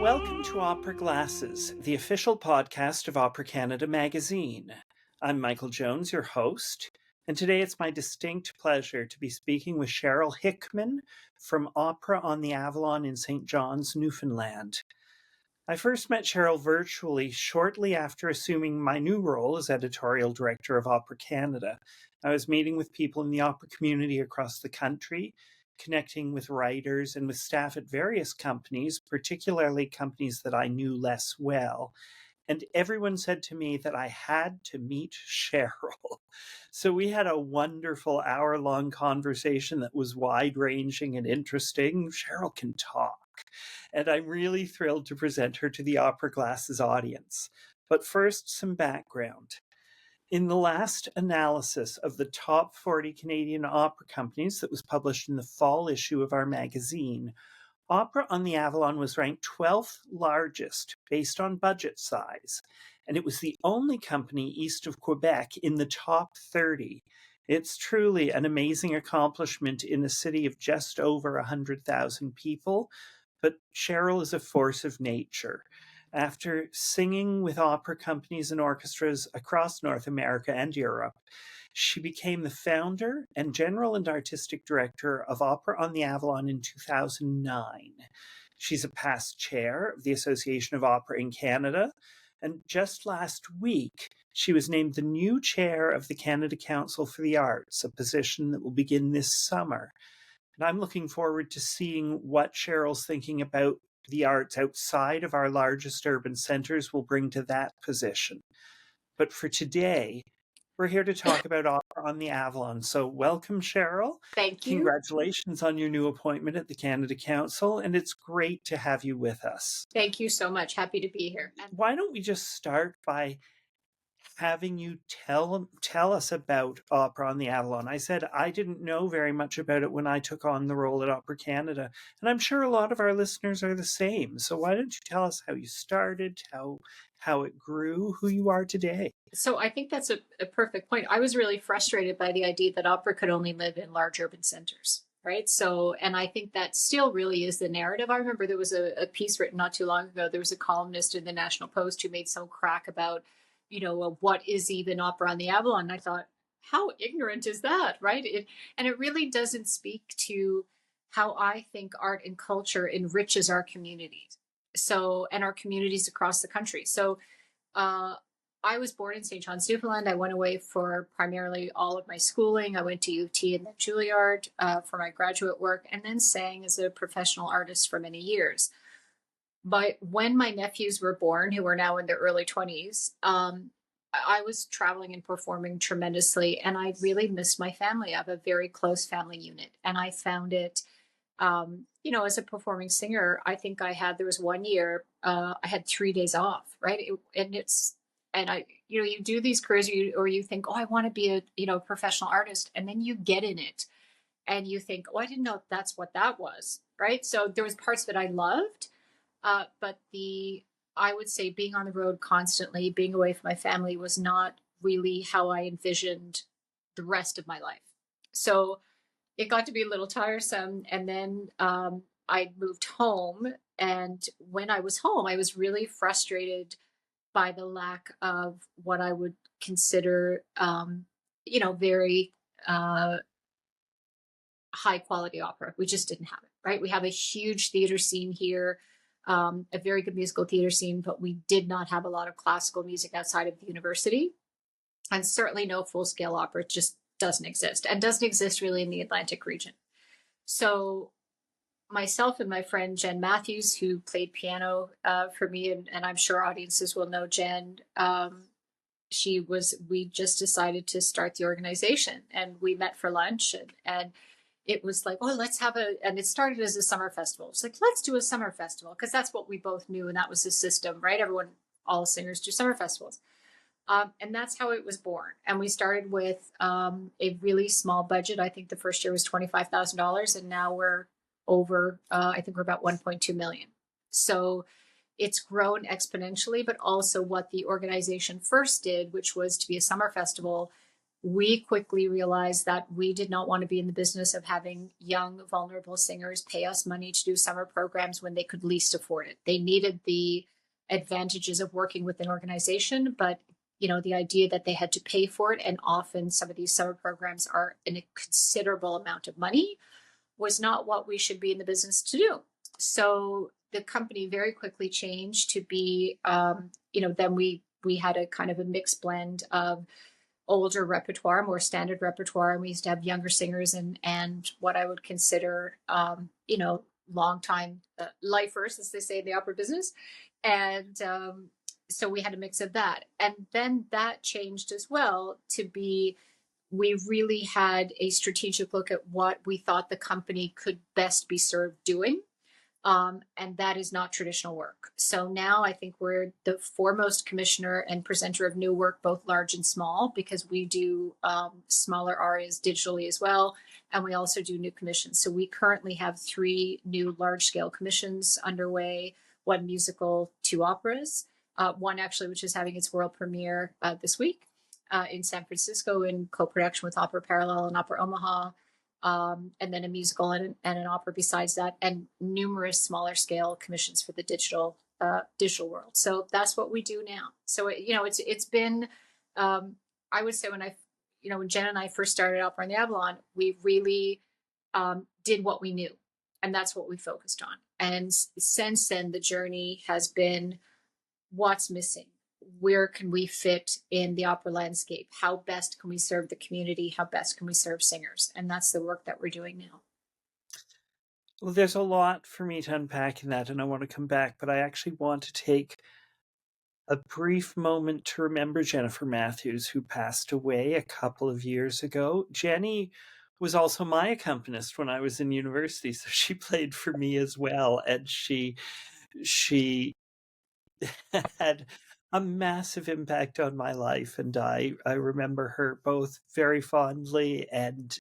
Welcome to Opera Glasses, the official podcast of Opera Canada magazine. I'm Michael Jones, your host, and today it's my distinct pleasure to be speaking with Cheryl Hickman from Opera on the Avalon in St. John's, Newfoundland. I first met Cheryl virtually shortly after assuming my new role as editorial director of Opera Canada. I was meeting with people in the opera community across the country, connecting with writers and with staff at various companies, particularly companies that I knew less well. And everyone said to me that I had to meet Cheryl. So we had a wonderful hour-long conversation that was wide-ranging and interesting. Cheryl can talk. And I'm really thrilled to present her to the Opera Glasses audience. But first, some background. In the last analysis of the top 40 Canadian opera companies that was published in the fall issue of our magazine, Opera on the Avalon was ranked 12th largest based on budget size, and it was the only company east of Quebec in the top 30. It's truly an amazing accomplishment in a city of just over 100,000 people, but Cheryl is a force of nature. After singing with opera companies and orchestras across North America and Europe, she became the founder and general and artistic director of Opera on the Avalon in 2009. She's a past chair of the Association of Opera in Canada, and just last week, she was named the new chair of the Canada Council for the Arts, a position that will begin this summer. And I'm looking forward to seeing what Cheryl's thinking about the arts outside of our largest urban centers will bring to that position. But for today, we're here to talk about Opera on the Avalon. So welcome, Cheryl. Thank you. Congratulations on your new appointment at the Canada Council, and it's great to have you with us. Thank you so much. Happy to be here. Why don't we just start by having you tell us about Opera on the Avalon. I said I didn't know very much about it when I took on the role at Opera Canada, and I'm sure a lot of our listeners are the same. So why don't you tell us how you started, how it grew, who you are today? So I think that's a perfect point. I was really frustrated by the idea that opera could only live in large urban centers, right? So, and I think that still really is the narrative. I remember there was a piece written not too long ago. There was a columnist in the National Post who made some crack about, what is even Opera on the Avalon? And I thought, how ignorant is that, right? And it really doesn't speak to how I think art and culture enriches our communities. So, and our communities across the country. So, I was born in St. John's, Newfoundland. I went away for primarily all of my schooling. I went to U of T and then Juilliard for my graduate work, and then sang as a professional artist for many years. But when my nephews were born, who are now in their early 20s, I was traveling and performing tremendously, and I really missed my family. I have a very close family unit, and I found it, as a performing singer, I think there was 1 year, I had 3 days off, right? You do these careers or you think, oh, I want to be a professional artist. And then you get in it and you think, oh, I didn't know that's what that was. Right. So there was parts that I loved. But I would say being on the road constantly, being away from my family was not really how I envisioned the rest of my life. So it got to be a little tiresome. And then I moved home. And when I was home, I was really frustrated by the lack of what I would consider, very high quality opera. We just didn't have it, right? We have a huge theater scene here, a very good musical theater scene, but we did not have a lot of classical music outside of the university. And certainly no full-scale opera. It just doesn't exist, and doesn't exist really in the Atlantic region. So myself and my friend Jen Matthews, who played piano for me, and I'm sure audiences will know Jen, we just decided to start the organization, and we met for lunch, and it was like, oh, and it started as a summer festival. It's like, let's do a summer festival, because that's what we both knew, and that was the system, right? All singers do summer festivals. And that's how it was born. And we started with a really small budget. I think the first year was $25,000, and now we're over, I think we're about 1.2 million. So it's grown exponentially, but also what the organization first did, which was to be a summer festival, we quickly realized that we did not want to be in the business of having young, vulnerable singers pay us money to do summer programs when they could least afford it. They needed the advantages of working with an organization, but the idea that they had to pay for it, and often some of these summer programs are in a considerable amount of money, was not what we should be in the business to do. So the company very quickly changed to be, then we had a kind of a mixed blend of older repertoire, more standard repertoire, and we used to have younger singers and what I would consider, long time lifers, as they say in the opera business, and so we had a mix of that, and then that changed as well to be. We really had a strategic look at what we thought the company could best be served doing. And that is not traditional work. So now I think we're the foremost commissioner and presenter of new work, both large and small, because we do smaller arias digitally as well. And we also do new commissions. So we currently have 3 new large scale commissions underway, 1 musical, 2 operas, 1 actually, which is having its world premiere this week in San Francisco in co-production with Opera Parallel and Opera Omaha. And then a musical and an opera besides that, and numerous smaller scale commissions for the digital world. So that's what we do now. So it's been, I would say when Jen and I first started Opera on the Avalon, we really did what we knew, and that's what we focused on. And since then, the journey has been what's missing. Where can we fit in the opera landscape? How best can we serve the community? How best can we serve singers? And that's the work that we're doing now. Well, there's a lot for me to unpack in that, and I want to come back, but I actually want to take a brief moment to remember Jennifer Matthews, who passed away a couple of years ago. Jenny was also my accompanist when I was in university, so she played for me as well, and she had a massive impact on my life, and I remember her both very fondly, and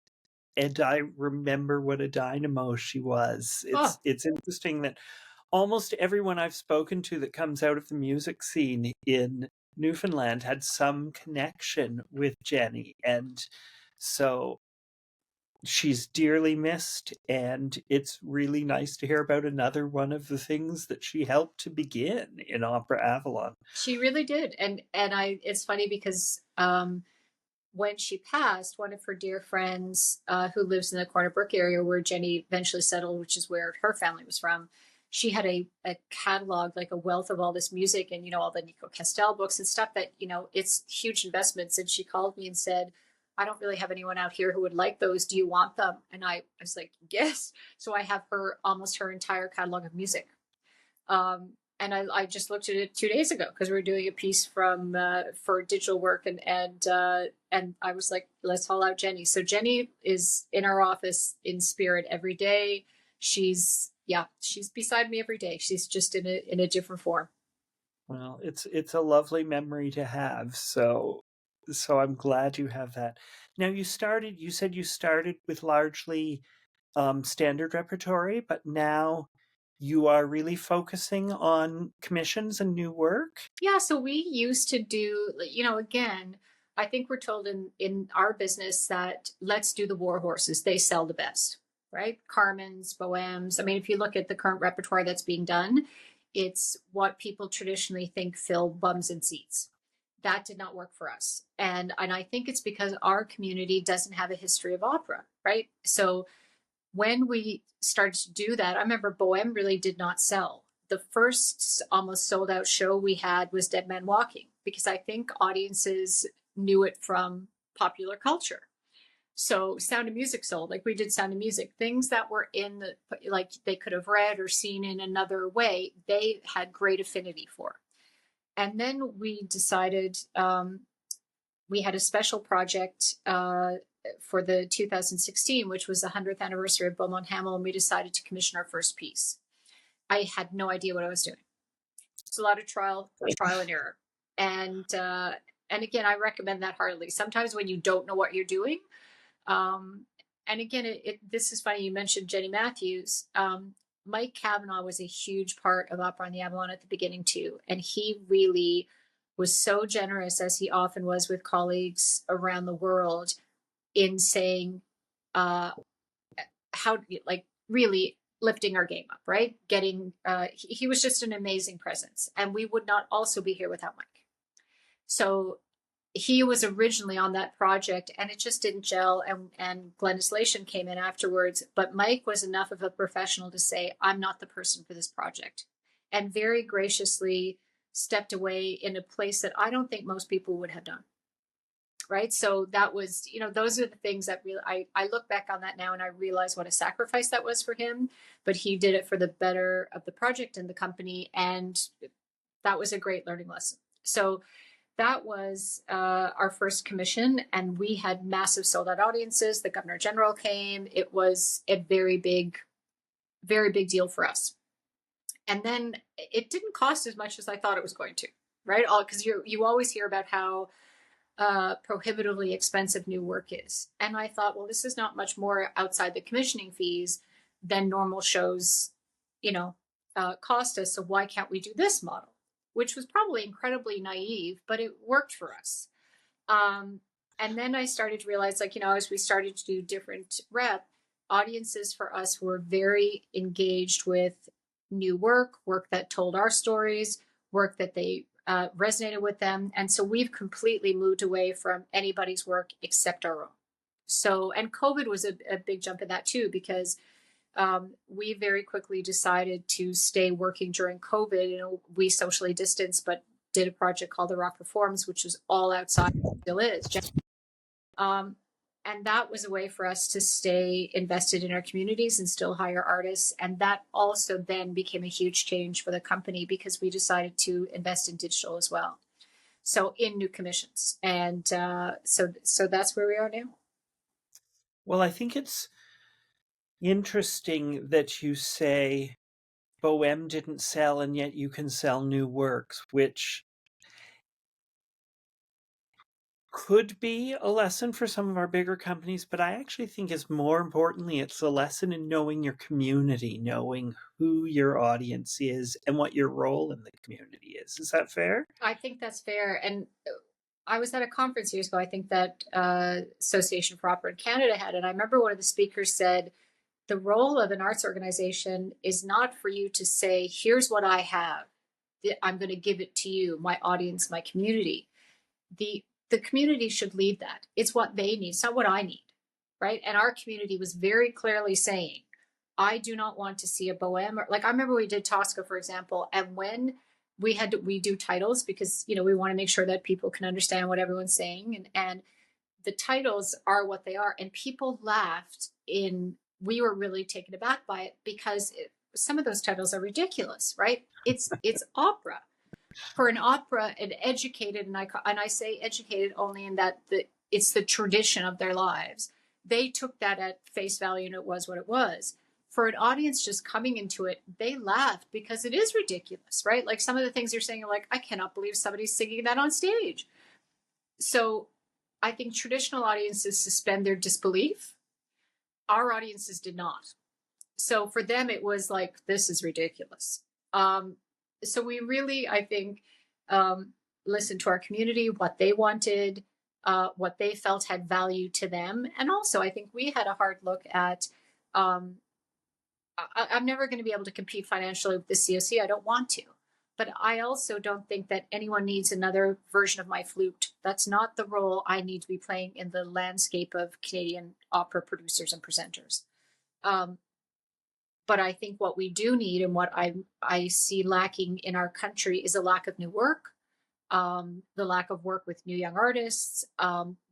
I remember what a dynamo she was. It's interesting that almost everyone I've spoken to that comes out of the music scene in Newfoundland had some connection with Jenny, and so she's dearly missed, and it's really nice to hear about another one of the things that she helped to begin in Opera Avalon. She really did. And it's funny because when she passed, one of her dear friends who lives in the Corner Brook area where Jenny eventually settled, which is where her family was from, she had a catalog, like a wealth of all this music and, all the Nico Castell books and stuff that, it's huge investments. And she called me and said, I don't really have anyone out here who would like those. Do you want them? And I was like, yes. So I have almost her entire catalog of music. And I just looked at it 2 days ago because we were doing a piece for digital work, and I was like, let's haul out Jenny. So Jenny is in our office in spirit every day. She's beside me every day. She's just in a different form. Well, it's a lovely memory to have. So I'm glad you have that. Now you said you started with largely standard repertory, but now you are really focusing on commissions and new work? Yeah, so we used to do, again, I think we're told in our business that let's do the war horses. They sell the best, right? Carmen's, Bohèmes. I mean, if you look at the current repertoire that's being done, it's what people traditionally think fill bums and seats. That did not work for us. And I think it's because our community doesn't have a history of opera, right? So when we started to do that, I remember Bohème really did not sell. The first almost sold out show we had was Dead Man Walking, because I think audiences knew it from popular culture. So Sound of Music sold, like we did Sound of Music. Things that were like they could have read or seen in another way, they had great affinity for. And then we decided we had a special project for the 2016, which was the 100th anniversary of Beaumont Hamel, and we decided to commission our first piece. I had no idea what I was doing. It's a lot of trial and error. And again, I recommend that heartily. Sometimes when you don't know what you're doing, and again, this is funny, you mentioned Jenny Matthews. Mike Cavanaugh was a huge part of Opera on the Avalon at the beginning too. And he really was so generous, as he often was with colleagues around the world, in saying, how, like, really lifting our game up, right? He was just an amazing presence. And we would not also be here without Mike. So he was originally on that project and it just didn't gel. And Glennis Lation came in afterwards. But Mike was enough of a professional to say, I'm not the person for this project. And very graciously stepped away in a place that I don't think most people would have done. Right. So that was, those are the things that really, I look back on that now and I realize what a sacrifice that was for him, but he did it for the better of the project and the company. And that was a great learning lesson. So that was our first commission, and we had massive sold out audiences. The Governor General came. It was a very big deal for us. And then it didn't cost as much as I thought it was going to, right? Because you always hear about how prohibitively expensive new work is. And I thought, well, this is not much more outside the commissioning fees than normal shows, cost us. So why can't we do this model? Which was probably incredibly naive, but it worked for us. And then I started to realize, as we started to do different rep, audiences for us were very engaged with new work that told our stories, work that they resonated with them. And so we've completely moved away from anybody's work except our own. So, and COVID was a big jump in that too, because we very quickly decided to stay working during COVID. We socially distanced, but did a project called The Rock Performs, which was all outside, still is. And that was a way for us to stay invested in our communities and still hire artists. And that also then became a huge change for the company because we decided to invest in digital as well. So in new commissions. And so that's where we are now. Well, I think it's interesting that you say Bohème didn't sell and yet you can sell new works, which could be a lesson for some of our bigger companies, but I actually think is more importantly, it's a lesson in knowing your community, knowing who your audience is and what your role in the community is. Is that fair? I think that's fair. And I was at a conference years ago, I think that Association for Opera in Canada had, and I remember one of the speakers said, the role of an arts organization is not for you to say, here's what I have, I'm going to give it to you, my audience, my community. The community should lead that. It's what they need. It's not what I need, right? And our community was very clearly saying, I do not want to see a Bohème. I remember we did Tosca, for example, and when we do titles because, we want to make sure that people can understand what everyone's saying. And the titles are what they are. And people laughed we were really taken aback by it because some of those titles are ridiculous, right? It's opera. For an opera, an educated, and I say educated only in that it's the tradition of their lives. They took that at face value and it was what it was. For an audience just coming into it, they laughed because it is ridiculous, right? Like some of the things you're saying are like, I cannot believe somebody's singing that on stage. So I think traditional audiences suspend their disbelief. Our audiences did not. So for them, it was like, this is ridiculous. So we really, I think, listened to our community, what they wanted, what they felt had value to them. And also, I think we had a hard look at, I'm never going to be able to compete financially with the COC. I don't want to. But I also don't think that anyone needs another version of my flute. That's not the role I need to be playing in the landscape of Canadian opera producers and presenters. But I think what we do need and what I see lacking in our country is a lack of new work, the lack of work with new young artists.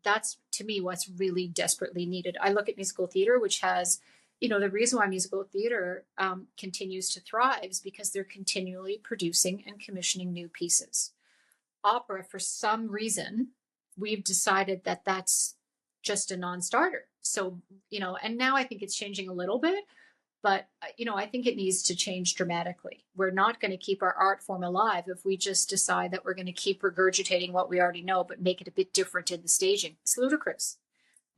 That's, to me, what's really desperately needed. I look at musical theater, which has, the reason why musical theater continues to thrive is because they're continually producing and commissioning new pieces. Opera, for some reason, we've decided that that's just a non-starter. So, and now I think it's changing a little bit. But, I think it needs to change dramatically. We're not going to keep our art form alive if we just decide that we're going to keep regurgitating what we already know, but make it a bit different in the staging. It's ludicrous.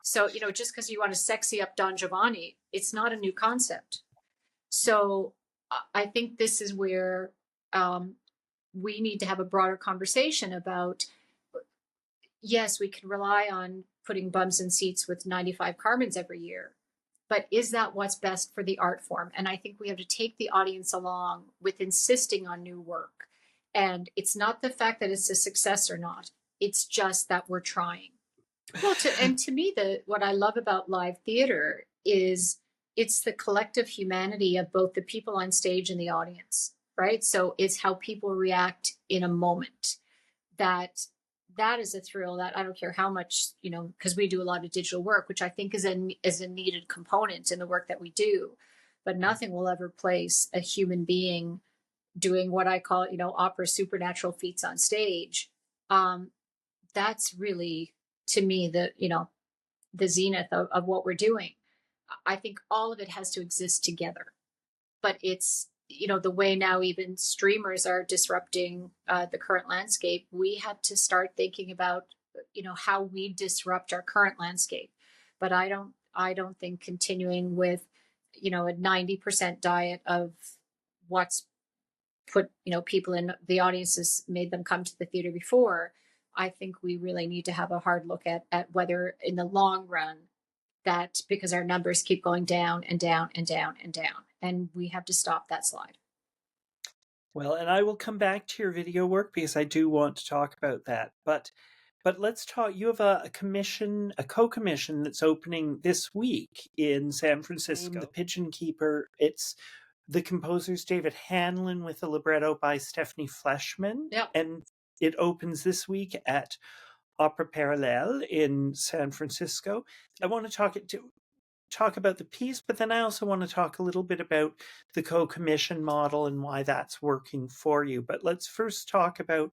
So, just because you want to sexy up Don Giovanni, it's not a new concept. So I think this is where we need to have a broader conversation about, yes, we can rely on putting bums in seats with 95 Carmens every year, but is that what's best for the art form? And I think we have to take the audience along with insisting on new work. And it's not the fact that it's a success or not, it's just that we're trying. Well, to me, what I love about live theater is it's the collective humanity of both the people on stage and the audience, right? So it's how people react in a moment. That is a thrill that I don't care how much, because we do a lot of digital work, which I think is a needed component in the work that we do, but nothing will ever place a human being doing what I call, opera supernatural feats on stage. That's really, to me, the zenith of what we're doing. I think all of it has to exist together, but it's, the way now even streamers are disrupting the current landscape, we have to start thinking about, how we disrupt our current landscape. But I don't think continuing with, a 90% diet of what's put, people in the audiences, made them come to the theater before. I think we really need to have a hard look at whether in the long run, that because our numbers keep going down and down and down and down, and we have to stop that slide. Well, and I will come back to your video work because I do want to talk about that. But let's talk. You have a co-commission that's opening this week in San Francisco. The Pigeon Keeper. It's the composer's David Hanlon with a libretto by Stephanie Fleshman. Yep. And it opens this week at Opera Parallel in San Francisco. I want to talk about the piece, but then I also want to talk a little bit about the co-commission model and why that's working for you. But let's first talk about,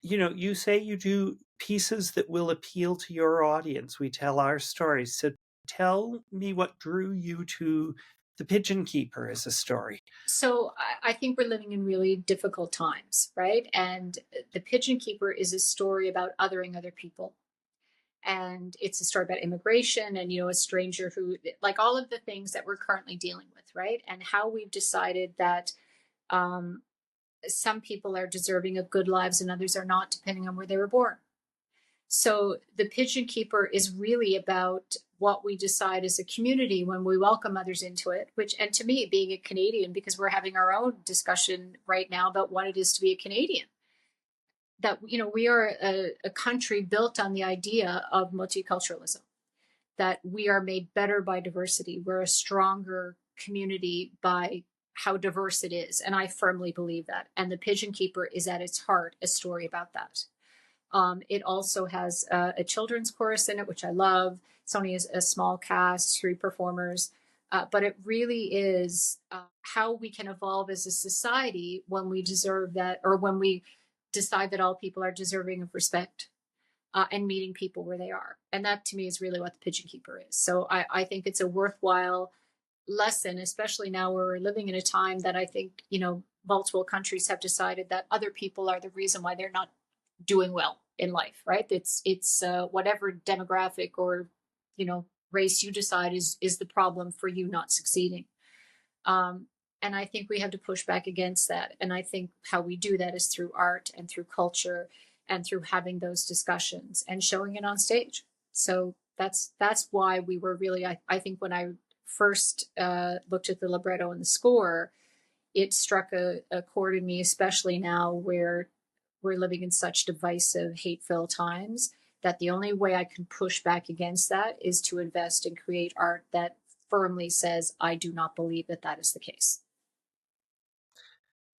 you say you do pieces that will appeal to your audience. We tell our stories. So tell me what drew you to The Pigeon Keeper as a story. So I think we're living in really difficult times, right? And The Pigeon Keeper is a story about othering other people. And it's a story about immigration and, a stranger who, like all of the things that we're currently dealing with, right? And how we've decided that some people are deserving of good lives and others are not, depending on where they were born. So The Pigeon Keeper is really about what we decide as a community when we welcome others into it, and to me, being a Canadian, because we're having our own discussion right now about what it is to be a Canadian, that, we are a country built on the idea of multiculturalism, that we are made better by diversity. We're a stronger community by how diverse it is. And I firmly believe that. And The Pigeon Keeper is at its heart a story about that. It also has a children's chorus in it, which I love. It's only a small cast, 3 performers. But it really is how we can evolve as a society when we deserve that, or when we decide that all people are deserving of respect and meeting people where they are. And that, to me, is really what The Pigeon Keeper is. So I think it's a worthwhile lesson, especially now where we're living in a time that I think, multiple countries have decided that other people are the reason why they're not doing well in life, right? It's whatever demographic or, race you decide is the problem for you not succeeding. And I think we have to push back against that. And I think how we do that is through art and through culture and through having those discussions and showing it on stage. So that's why we were really, I think when I first looked at the libretto and the score, it struck a chord in me, especially now where we're living in such divisive, hate-filled times, that the only way I can push back against that is to invest and create art that firmly says, I do not believe that is the case.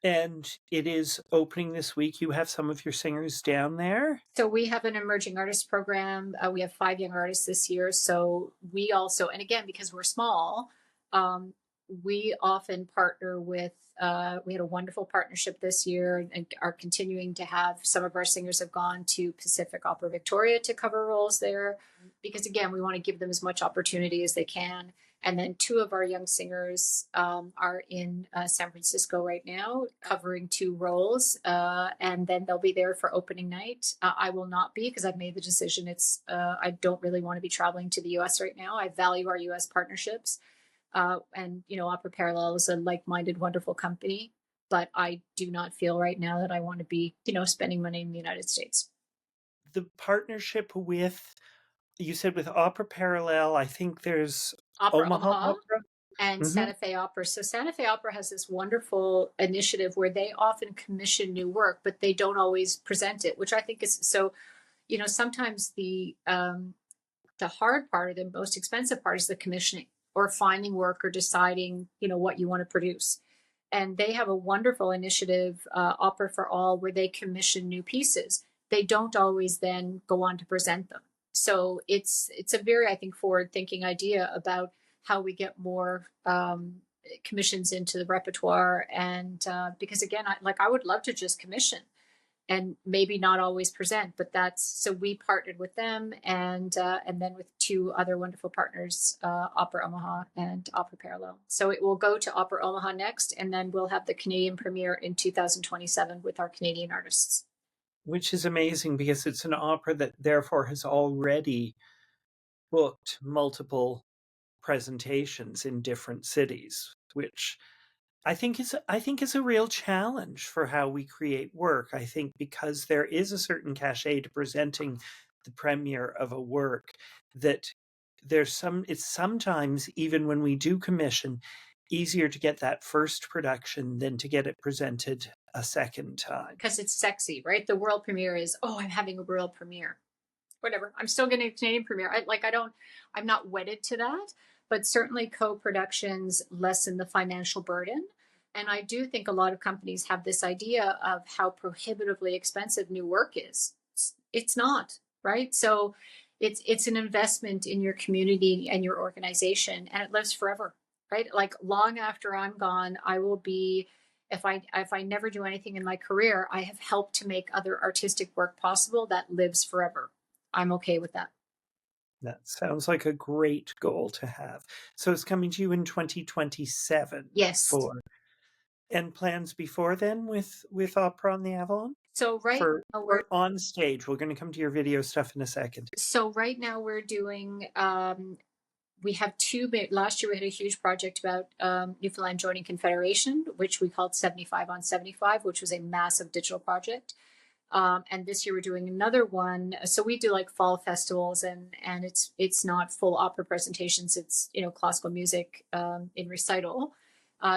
And it is opening this week. You have some of your singers down there? So we have an emerging artist program. We have 5 young artists this year. So we also, and again, because we're small, we often partner with, we had a wonderful partnership this year and are continuing to have, some of our singers have gone to Pacific Opera Victoria to cover roles there, because again, we want to give them as much opportunity as they can. And then 2 of our young singers are in San Francisco right now, covering 2 roles. And then they'll be there for opening night. I will not be, because I've made the decision. I don't really want to be traveling to the US right now. I value our US partnerships. And, Opera Parallel is a like-minded, wonderful company. but I do not feel right now that I want to be, spending money in the United States. The partnership with, you said with Opera Parallel, I think there's Opera Omaha Omaha Opera. and Hmm. Santa Fe Opera. So Santa Fe Opera has this wonderful initiative where they often commission new work, but they don't always present it, which I think is so. Sometimes the hard part or the most expensive part is the commissioning or finding work or deciding, what you want to produce. And they have a wonderful initiative, Opera for All, where they commission new pieces. They don't always then go on to present them. So it's a very, I think, forward-thinking idea about how we get more commissions into the repertoire. And because again, I would love to just commission and maybe not always present, but so we partnered with them and then with two other wonderful partners, Opera Omaha and Opera Parallel. So it will go to Opera Omaha next, and then we'll have the Canadian premiere in 2027 with our Canadian artists. Which is amazing because it's an opera that therefore has already booked multiple presentations in different cities, which I think is a real challenge for how we create work. I think because there is a certain cachet to presenting the premiere of a work, that it's sometimes, even when we do commission, easier to get that first production than to get it presented a second time. Because it's sexy, right? The world premiere is, I'm having a world premiere. Whatever. I'm still getting a Canadian premiere. I'm not wedded to that, but certainly co-productions lessen the financial burden. And I do think a lot of companies have this idea of how prohibitively expensive new work is. It's not, right? So it's an investment in your community and your organization, and it lives forever, right? Like long after I'm gone, I will be, if I never do anything in my career, I have helped to make other artistic work possible that lives forever. I'm okay with that. That sounds like a great goal to have. So it's coming to you in 2027. Yes. And plans before then with Opera on the Avalon? So now we're on stage. We're going to come to your video stuff in a second. So right now we're doing, we have last year we had a huge project about Newfoundland joining Confederation, which we called 75 on 75, which was a massive digital project. And this year we're doing another one. So we do like fall festivals, and it's not full opera presentations. It's classical music in recital.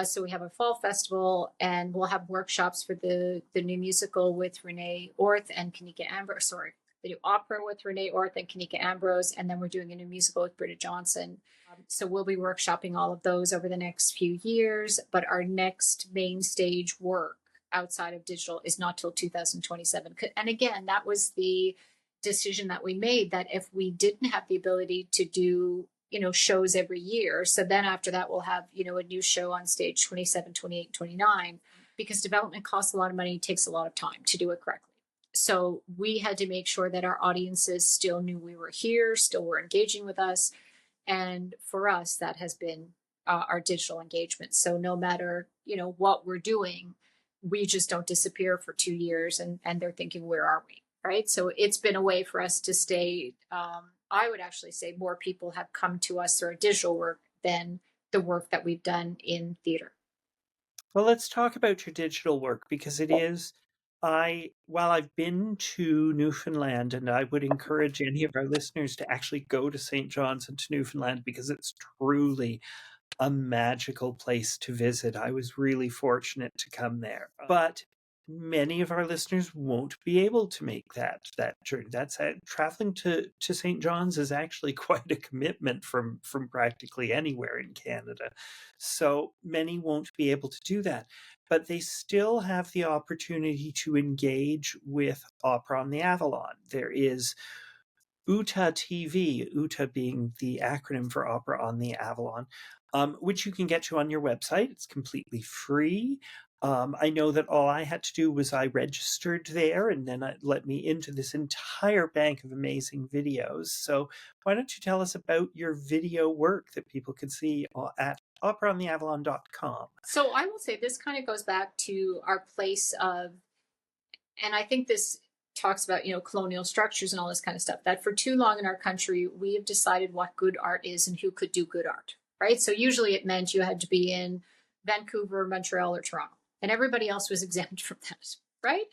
So we have a fall festival, and we'll have workshops for the new musical with Renee Orth and Kanika Ambrose. Sorry, the new opera with Renee Orth and Kanika Ambrose, and then we're doing a new musical with Britta Johnson. So we'll be workshopping all of those over the next few years. But our next main stage work outside of digital is not till 2027. And again, that was the decision that we made, that if we didn't have the ability to do shows every year, so then after that we'll have a new show on stage 27, 28, 29, because development costs a lot of money, takes a lot of time to do it correctly. So we had to make sure that our audiences still knew we were here, still were engaging with us. And for us, that has been our digital engagement. So no matter what we're doing, we just don't disappear for 2 years and they're thinking, where are we? Right. So it's been a way for us to stay. I would actually say more people have come to us through our digital work than the work that we've done in theater. Well, let's talk about your digital work, because it is, while I've been to Newfoundland, and I would encourage any of our listeners to actually go to St. John's and to Newfoundland, because it's truly a magical place to visit. I was really fortunate to come there. But many of our listeners won't be able to make that journey. That's traveling to St. John's is actually quite a commitment from practically anywhere in Canada. So many won't be able to do that. But they still have the opportunity to engage with Opera on the Avalon. There is UTA TV, UTA being the acronym for Opera on the Avalon, which you can get to on your website. It's completely free. I know that all I had to do was I registered there, and then it let me into this entire bank of amazing videos. So why don't you tell us about your video work that people can see at operaontheavalon.com? So I will say this kind of goes back to our place of, and I think this talks about, colonial structures and all this kind of stuff, that for too long in our country, we have decided what good art is and who could do good art, right? So usually it meant you had to be in Vancouver, Montreal, or Toronto. and everybody else was exempt from that, right?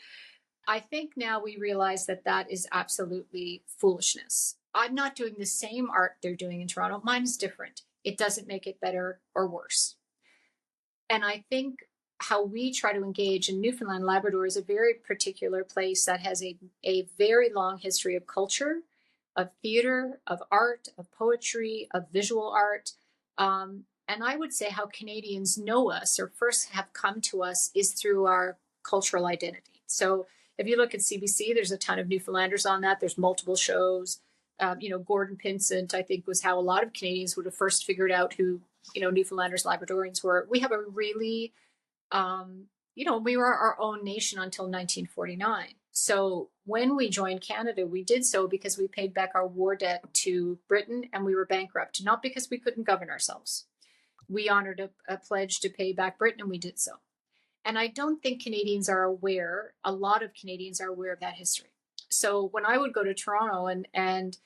I think now we realize that that is absolutely foolishness. I'm not doing the same art they're doing in Toronto. Mine is different. It doesn't make it better or worse. And I think how we try to engage in Newfoundland, Labrador is a very particular place that has a very long history of culture, of theater, of art, of poetry, of visual art. And I would say how Canadians know us or first have come to us is through our cultural identity. So if you look at CBC, there's a ton of Newfoundlanders on that. There's multiple shows. Gordon Pinsent, I think, was how a lot of Canadians would have first figured out who, Newfoundlanders, Labradorians were. We have a really, we were our own nation until 1949. So when we joined Canada, we did so because we paid back our war debt to Britain and we were bankrupt, not because we couldn't govern ourselves. We honored a pledge to pay back Britain and we did so. And I don't think Canadians are aware, a lot of Canadians are aware of that history. So when I would go to Toronto and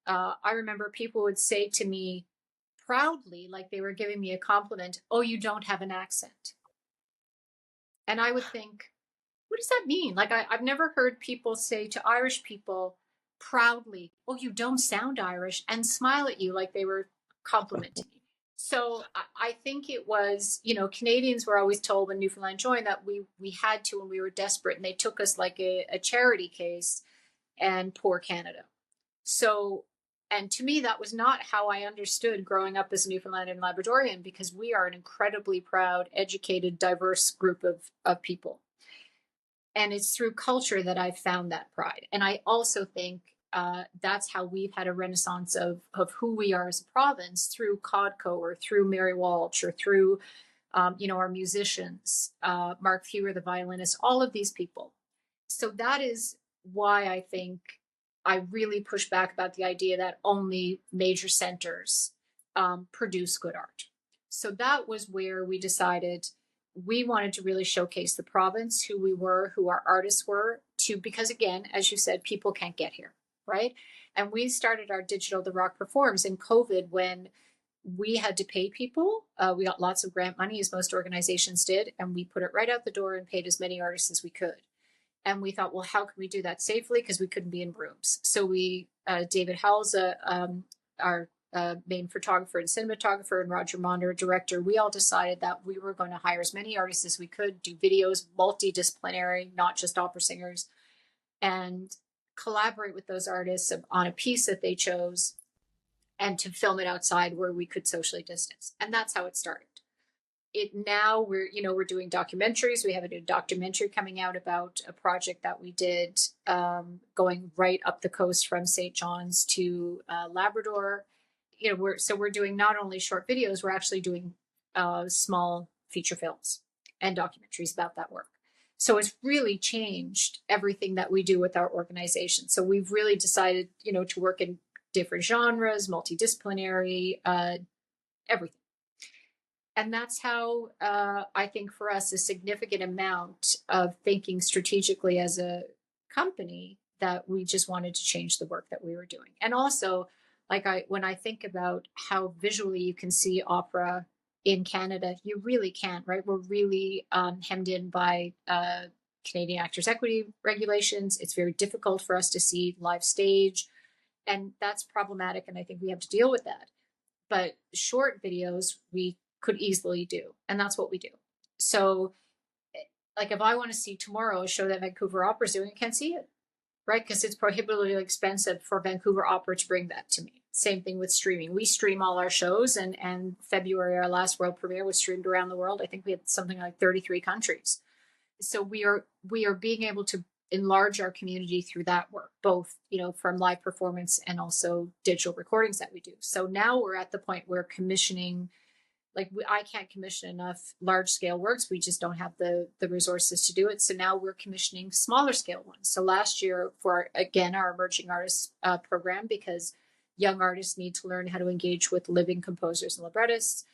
I remember people would say to me proudly, like they were giving me a compliment, "Oh, you don't have an accent." And I would think, what does that mean? Like I've never heard people say to Irish people proudly, "Oh, you don't sound Irish," and smile at you like they were complimenting you. So I think it was, Canadians were always told when Newfoundland joined that we had to when we were desperate, and they took us like a charity case, and poor Canada. So, and to me, that was not how I understood growing up as a Newfoundland and Labradorian, because we are an incredibly proud, educated, diverse group of people. And it's through culture that I've found that pride. And I also think that's how we've had a renaissance of who we are as a province through Codco or through Mary Walsh or through, our musicians, Mark Fewer, the violinist, all of these people. So that is why I think I really push back about the idea that only major centers produce good art. So that was where we decided we wanted to really showcase the province, who we were, who our artists were, because again, as you said, people can't get here, right? And we started our digital The Rock Performs in COVID when we had to pay people. We got lots of grant money, as most organizations did, and we put it right out the door and paid as many artists as we could. And we thought, well, how can we do that safely? Because we couldn't be in rooms. So David Halza, our main photographer and cinematographer, and Roger Monder, director, we all decided that we were going to hire as many artists as we could, do videos, multidisciplinary, not just opera singers, and collaborate with those artists on a piece that they chose, and to film it outside where we could socially distance. And that's how it started. Now we're doing documentaries. We have a new documentary coming out about a project that we did going right up the coast from St. John's to Labrador. We're doing not only short videos, we're actually doing small feature films and documentaries about that work. So it's really changed everything that we do with our organization. So we've really decided, to work in different genres, multidisciplinary, everything. And that's how I think for us a significant amount of thinking strategically as a company, that we just wanted to change the work that we were doing. And also, when I think about how visually you can see opera in Canada, you really can't, right? We're really hemmed in by Canadian Actors Equity regulations. It's very difficult for us to see live stage, and that's problematic. And I think we have to deal with that. But short videos, we could easily do. And that's what we do. So if I want to see tomorrow a show that Vancouver Opera is doing, I can't see it, right? Because it's prohibitively expensive for Vancouver Opera to bring that to me. Same thing with streaming. We stream all our shows, and February, our last world premiere, was streamed around the world. I think we had something like 33 countries. So we are being able to enlarge our community through that work, both, from live performance and also digital recordings that we do. So now we're at the point where commissioning, I can't commission enough large scale works. We just don't have the resources to do it. So now we're commissioning smaller scale ones. So last year for, again, our emerging artists program, because young artists need to learn how to engage with living composers and librettists,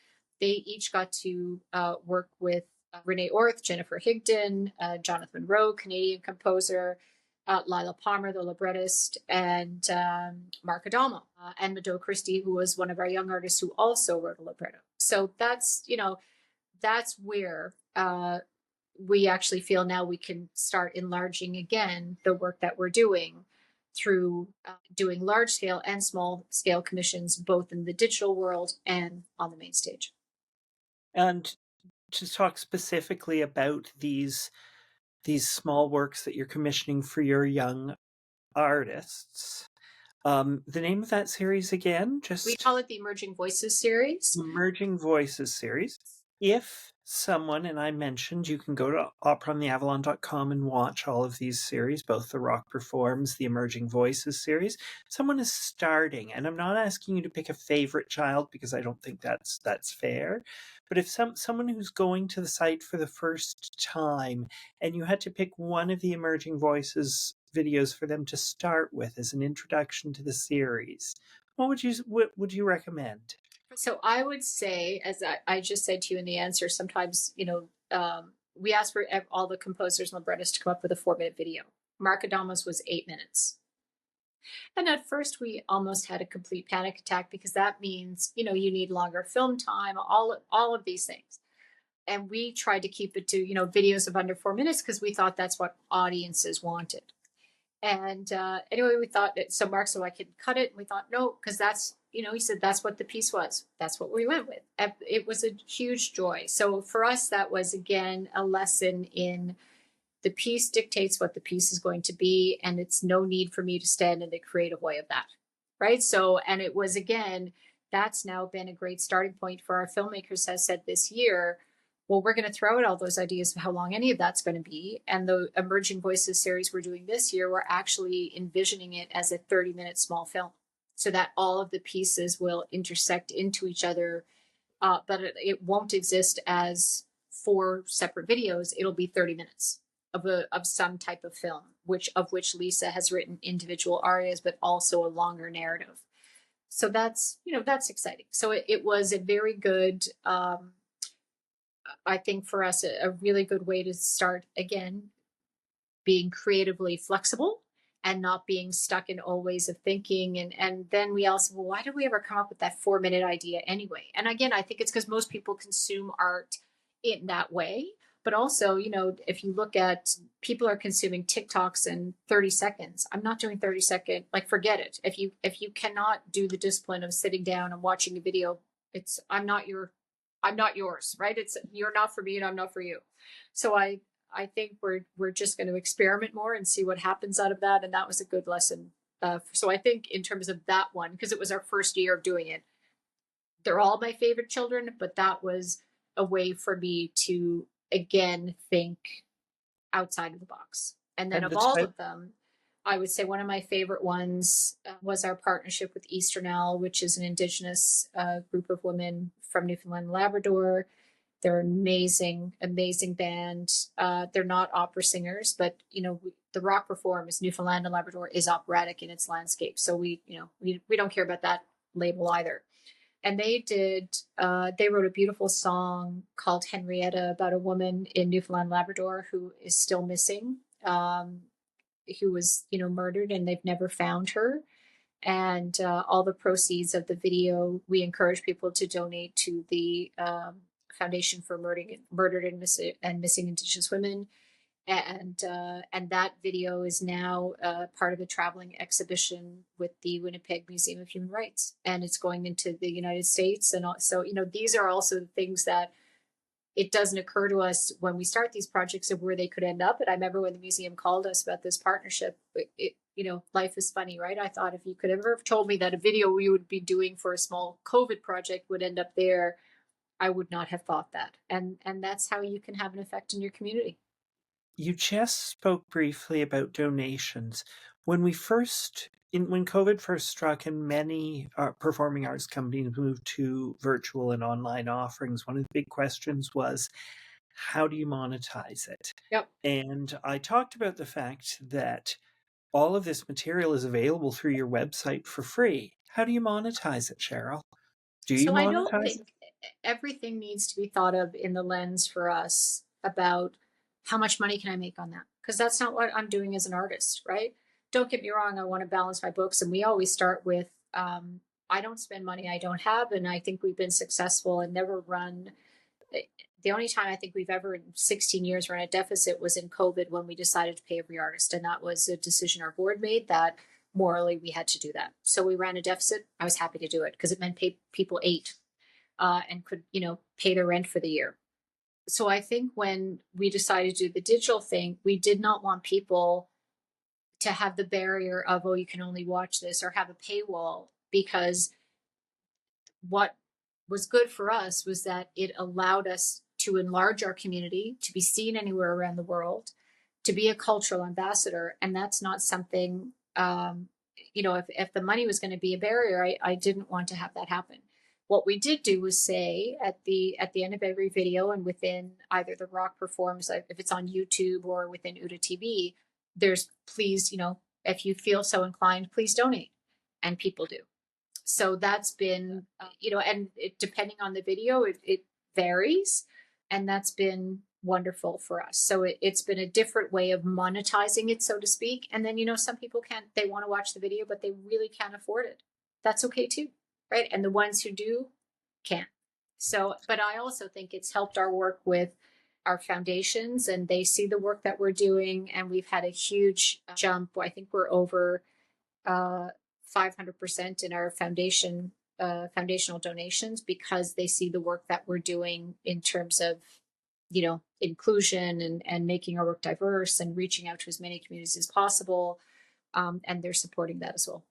they each got to work with Renee Orth, Jennifer Higdon, Jonathan Rowe, Canadian composer, Lila Palmer, the librettist, and Mark Adamo, and Mado Christie, who was one of our young artists who also wrote a libretto. So that's where we actually feel now we can start enlarging again the work that we're doing through doing large scale and small scale commissions, both in the digital world and on the main stage. And to talk specifically about these small works that you're commissioning for your young artists, the name of that series again? We call it the Emerging Voices series. Emerging Voices series. If someone, and I mentioned you can go to operaontheavalon.com and watch all of these series, both the Rock Performs, the Emerging Voices series. Someone is starting, and I'm not asking you to pick a favorite child because I don't think that's fair. But if someone who's going to the site for the first time and you had to pick one of the Emerging Voices videos for them to start with as an introduction to the series, what would you recommend? So I would say, as I just said to you in the answer, sometimes, we asked for all the composers and librettists to come up with a 4-minute video. Mark Adama's was 8 minutes. And at first we almost had a complete panic attack because that means, you need longer film time, all of these things. And we tried to keep it to, videos of under 4 minutes because we thought that's what audiences wanted. And anyway, we thought that, so Mark said I could cut it. And we thought, no, because that's, he said that's what the piece was. That's what we went with. It was a huge joy. So for us, that was, again, a lesson in the piece dictates what the piece is going to be. And it's no need for me to stand in the creative way of that. Right. So, and it was, again, that's now been a great starting point for our filmmakers has said this year, well, we're going to throw out all those ideas of how long any of that's going to be. And the Emerging Voices series we're doing this year, we're actually envisioning it as a 30-minute small film so that all of the pieces will intersect into each other. But it won't exist as 4 separate videos. It'll be 30 minutes of some type of film, which Lisa has written individual arias, but also a longer narrative. So that's exciting. So it was a very good, I think for us, a really good way to start, again, being creatively flexible and not being stuck in old ways of thinking. And then we also, well, why did we ever come up with that 4-minute idea anyway? And again, I think it's because most people consume art in that way. But also, if you look at people are consuming TikToks in 30 seconds. I'm not doing 30-second, forget it. If you cannot do the discipline of sitting down and watching a video, I'm not yours, right? You're not for me and I'm not for you. So I think we're just going to experiment more and see what happens out of that. And that was a good lesson. So I think in terms of that one, because it was our first year of doing it, they're all my favorite children, but that was a way for me to, again, think outside of the box. And then of all of them, I would say one of my favorite ones was our partnership with Eastern Owl, which is an Indigenous group of women from Newfoundland and Labrador. They're an amazing, amazing band. They're not opera singers, but the Rock Performs, Newfoundland and Labrador is operatic in its landscape. So we don't care about that label either. And they wrote a beautiful song called Henrietta about a woman in Newfoundland, Labrador who is still missing, who was, murdered, and they've never found her. And all the proceeds of the video, we encourage people to donate to the Foundation for Murdered and Missing Indigenous Women. And that video is now part of a traveling exhibition with the Winnipeg Museum of Human Rights, and it's going into the United States. And so, these are also the things that it doesn't occur to us when we start these projects of where they could end up. And I remember when the museum called us about this partnership, life is funny, right? I thought if you could ever have told me that a video we would be doing for a small COVID project would end up there, I would not have thought that. And that's how you can have an effect in your community. You just spoke briefly about donations. When COVID first struck and many performing arts companies moved to virtual and online offerings, one of the big questions was, how do you monetize it? Yep. And I talked about the fact that all of this material is available through your website for free. How do you monetize it, Cheryl? Do you monetize I don't think everything needs to be thought of in the lens for us about how much money can I make on that? Because that's not what I'm doing as an artist, right? Don't get me wrong. I want to balance my books. And we always start with, I don't spend money I don't have. And I think we've been successful and never run the only time I think we've ever in 16 years run a deficit was in COVID when we decided to pay every artist. And that was a decision our board made that morally we had to do that. So we ran a deficit. I was happy to do it because it meant people ate and could, pay their rent for the year. So I think when we decided to do the digital thing, we did not want people to have the barrier of, oh, you can only watch this or have a paywall, because what was good for us was that it allowed us to enlarge our community, to be seen anywhere around the world, to be a cultural ambassador. And that's not something, if the money was going to be a barrier, I didn't want to have that happen. What we did do was say at the end of every video and within either the rock performs, if it's on YouTube or within UTA TV, there's please, if you feel so inclined, please donate. And people do. So that's been, and depending on the video, it varies. And that's been wonderful for us. So it's been a different way of monetizing it, so to speak. And then, some people they want to watch the video, but they really can't afford it. That's okay too. Right. And the ones who do can. So, but I also think it's helped our work with our foundations, and they see the work that we're doing. And we've had a huge jump. I think we're over 500% in our foundational donations, because they see the work that we're doing in terms of, inclusion and making our work diverse and reaching out to as many communities as possible. And they're supporting that as well.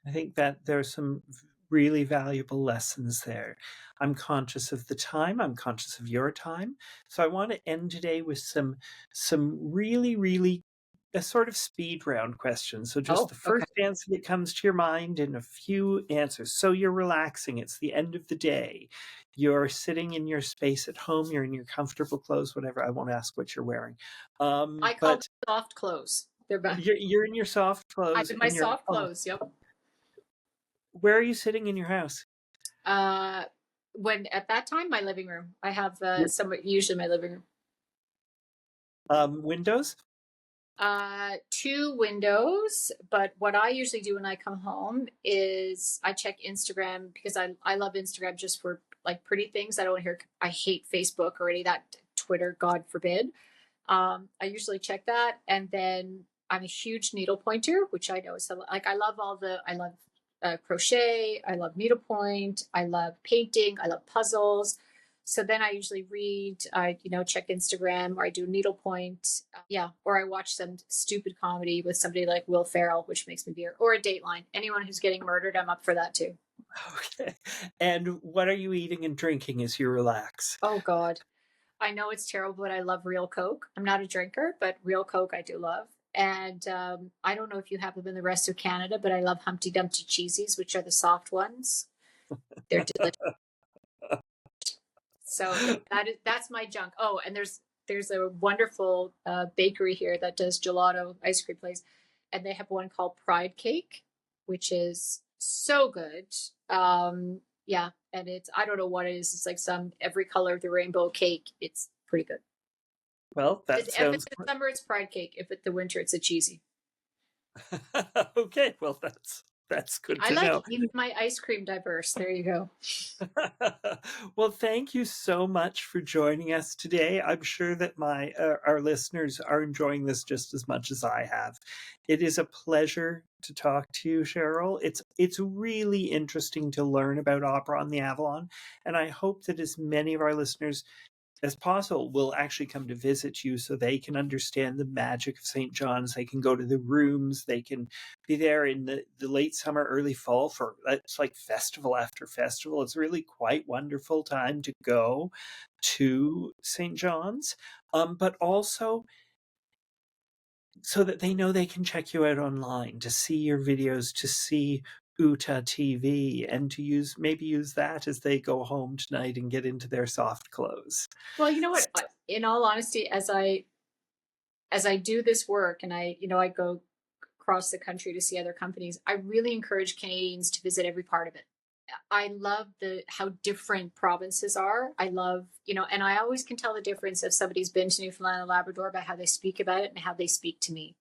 I think that there's some really valuable lessons there. I'm conscious of the time. I'm conscious of your time. So I want to end today with some really, really a sort of speed round question. So just the first answer that comes to your mind and a few answers. So you're relaxing. It's the end of the day. You're sitting in your space at home. You're in your comfortable clothes, whatever. I won't ask what you're wearing. I call them soft clothes. They're back. You're in your soft clothes. I'm in my soft clothes. Yep. Where are you sitting in your house? When at that time, my living room. I have usually my living room. Windows? 2 windows, but what I usually do when I come home is I check Instagram, because I love Instagram just for like pretty things. I hate Facebook or any of that, Twitter, God forbid. I usually check that, and then I'm a huge needle pointer, which I know is like I love crochet, I love needlepoint, I love painting, I love puzzles. So then I usually read, check Instagram, or I do needlepoint, or I watch some stupid comedy with somebody like Will Ferrell, which makes me veer, or a Dateline. Anyone who's getting murdered, I'm up for that too. Okay. And what are you eating and drinking as you relax? Oh God, I know it's terrible, but I love real Coke. I'm not a drinker, but real Coke I do love. And I don't know if you have them in the rest of Canada, but I love Humpty Dumpty cheesies, which are the soft ones. They're delicious. So that's my junk. Oh, and there's a wonderful bakery here that does gelato ice cream place, and they have one called Pride Cake, which is so good. And I don't know what it is. It's like every color of the rainbow cake. It's pretty good. Well, if it's the summer, it's Pride Cake. If it's the winter, it's a cheesy. Okay, well that's good to know. I like keeping my ice cream diverse. There you go. Well, thank you so much for joining us today. I'm sure that our listeners are enjoying this just as much as I have. It is a pleasure to talk to you, Cheryl. It's really interesting to learn about opera on the Avalon, and I hope that as many of our listeners as possible will actually come to visit you so they can understand the magic of St. John's. They can go to the rooms. They can be there in the late summer, early fall it's like festival after festival. It's really quite wonderful time to go to St. John's, but also so that they know they can check you out online, to see your videos, to see UTA TV, and to use that as they go home tonight and get into their soft clothes. Well, you know what? In all honesty, as I do this work and I go across the country to see other companies, I really encourage Canadians to visit every part of it. I love how different provinces are. I love, and I always can tell the difference if somebody's been to Newfoundland and Labrador by how they speak about it and how they speak to me.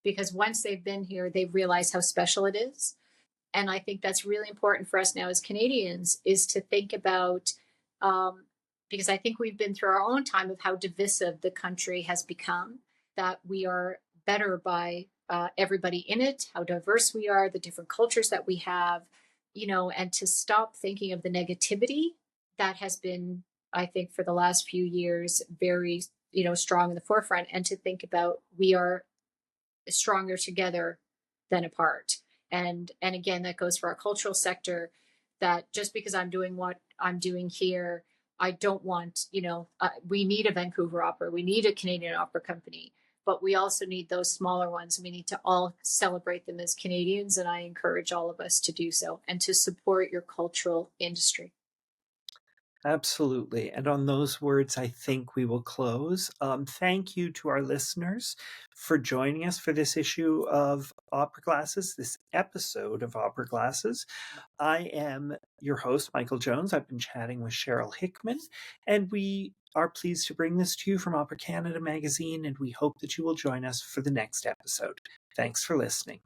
Because once they've been here, they've realized how special it is. And I think that's really important for us now as Canadians, is to think about because I think we've been through our own time of how divisive the country has become, that we are better by everybody in it, how diverse we are, the different cultures that we have, and to stop thinking of the negativity that has been, I think, for the last few years, very, strong in the forefront, and to think about we are stronger together than apart. And again, that goes for our cultural sector, that just because I'm doing what I'm doing here, I don't want, we need a Vancouver opera, we need a Canadian opera company, but we also need those smaller ones. We need to all celebrate them as Canadians. And I encourage all of us to do so and to support your cultural industry. Absolutely. And on those words, I think we will close. Thank you to our listeners for joining us for this issue of Opera Glasses, this episode of Opera Glasses. I am your host, Michael Jones. I've been chatting with Cheryl Hickman, and we are pleased to bring this to you from Opera Canada magazine, and we hope that you will join us for the next episode. Thanks for listening.